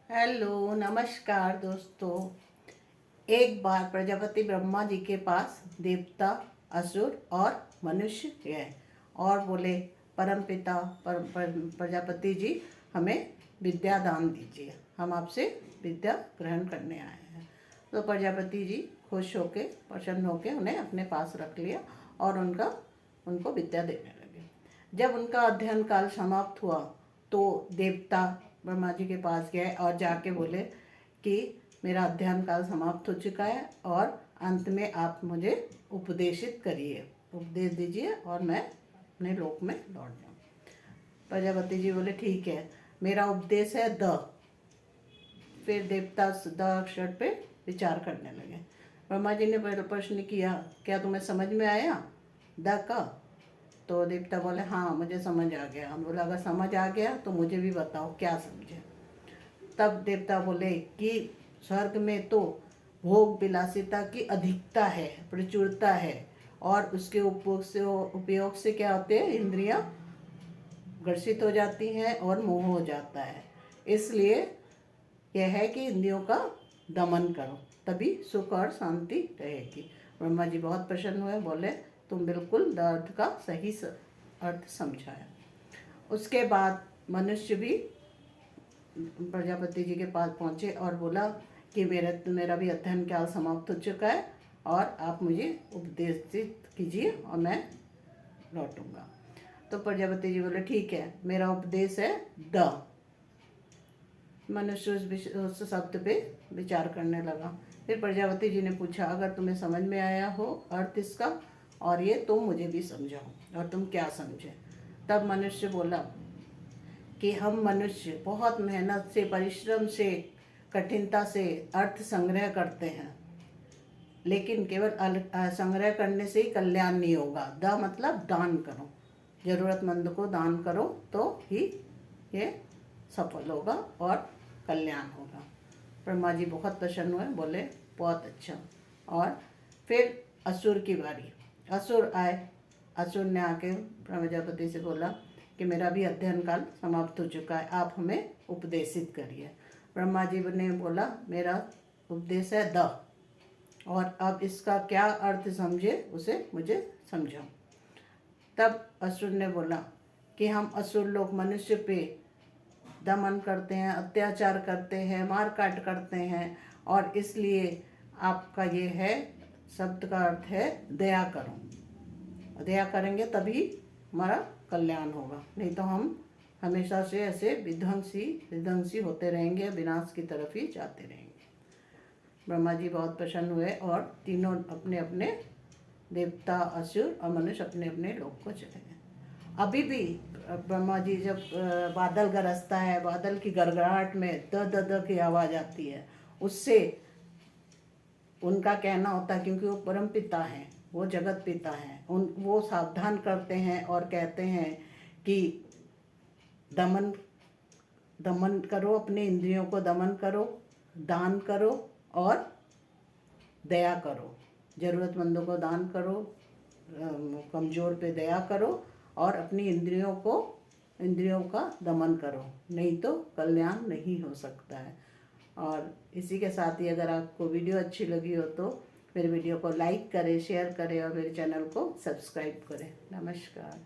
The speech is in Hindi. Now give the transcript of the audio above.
हेलो, नमस्कार दोस्तों। एक बार प्रजापति ब्रह्मा जी के पास देवता, असुर और मनुष्य गए और बोले, परमपिता प्रजापति जी, हमें विद्या दान दीजिए, हम आपसे विद्या ग्रहण करने आए हैं। तो प्रजापति जी खुश होके, प्रसन्न होके उन्हें अपने पास रख लिया और उनको विद्या देने लगे। जब उनका अध्ययन काल समाप्त हुआ तो देवता ब्रह्मा जी के पास गए और जाके बोले कि मेरा अध्ययन काल समाप्त हो चुका है और अंत में आप मुझे उपदेशित करिए, उपदेश दीजिए और मैं अपने लोक में लौट जाऊँ। प्रजापति जी बोले, ठीक है, मेरा उपदेश है द। फिर देवता द अक्षर पे विचार करने लगे। ब्रह्मा जी ने प्रश्न किया, क्या तुम्हें समझ में आया द का? तो देवता बोले, हाँ मुझे समझ आ गया। हम बोला, अगर समझ आ गया तो मुझे भी बताओ क्या समझे। तब देवता बोले कि स्वर्ग में तो भोग विलासिता की अधिकता है, प्रचुरता है, और उसके उपयोग से क्या होते हैं, इंद्रियां घर्षित हो जाती हैं और मोह हो जाता है। इसलिए यह है कि इंद्रियों का दमन करो, तभी सुख और शांति रहेगी। ब्रह्मा जी बहुत प्रसन्न हुए, बोले तुम बिल्कुल दर्द का सही अर्थ समझाया। उसके बाद मनुष्य भी प्रजापति जी के पास पहुँचे और बोला कि मेरा भी अध्ययन काल समाप्त हो चुका है और आप मुझे उपदेशित कीजिए और मैं लौटूंगा। तो प्रजापति जी बोले, ठीक है, मेरा उपदेश है द। मनुष्य उस शब्द पे विचार करने लगा। फिर प्रजापति जी ने पूछा, अगर तुम्हें समझ में आया हो अर्थ इसका और ये तुम मुझे भी समझाओ और तुम क्या समझे। तब मनुष्य बोला कि हम मनुष्य बहुत मेहनत से, परिश्रम से, कठिनता से अर्थ संग्रह करते हैं, लेकिन केवल संग्रह करने से ही कल्याण नहीं होगा। द मतलब दान करो, जरूरतमंद को दान करो तो ही ये सफल होगा और कल्याण होगा। ब्रह्मा जी बहुत प्रसन्न हुए, बोले बहुत अच्छा। और फिर असुर की बारी। असुर आए। असुर ने आके प्रजापति से बोला कि मेरा भी अध्ययन काल समाप्त हो चुका है, आप हमें उपदेशित करिए। ब्रह्मा जी ने बोला, मेरा उपदेश है द, और अब इसका क्या अर्थ समझे उसे मुझे समझाओ। तब असुर ने बोला कि हम असुर लोग मनुष्य पे दमन करते हैं, अत्याचार करते हैं, मार काट करते हैं, और इसलिए आपका ये है, शब्द का अर्थ है दया करो। दया करेंगे तभी हमारा कल्याण होगा, नहीं तो हम हमेशा से ऐसे विध्वंसी होते रहेंगे, विनाश की तरफ ही जाते रहेंगे। ब्रह्मा जी बहुत प्रसन्न हुए और तीनों अपने अपने, देवता, असुर और मनुष्य अपने अपने लोक को चले गए। अभी भी ब्रह्मा जी जब बादल गरजता है, बादल की गड़गड़ाहट में द द द की आवाज़ आती है, उससे उनका कहना होता है, क्योंकि वो परम पिता हैं, वो जगत पिता हैं, वो सावधान करते हैं और कहते हैं कि दमन करो, अपने इंद्रियों को दमन करो, दान करो और दया करो, जरूरतमंदों को दान करो, कमज़ोर पे दया करो और अपनी इंद्रियों का दमन करो, नहीं तो कल्याण नहीं हो सकता है। और इसी के साथ ही अगर आपको वीडियो अच्छी लगी हो तो मेरे वीडियो को लाइक करें, शेयर करें और मेरे चैनल को सब्सक्राइब करें। नमस्कार।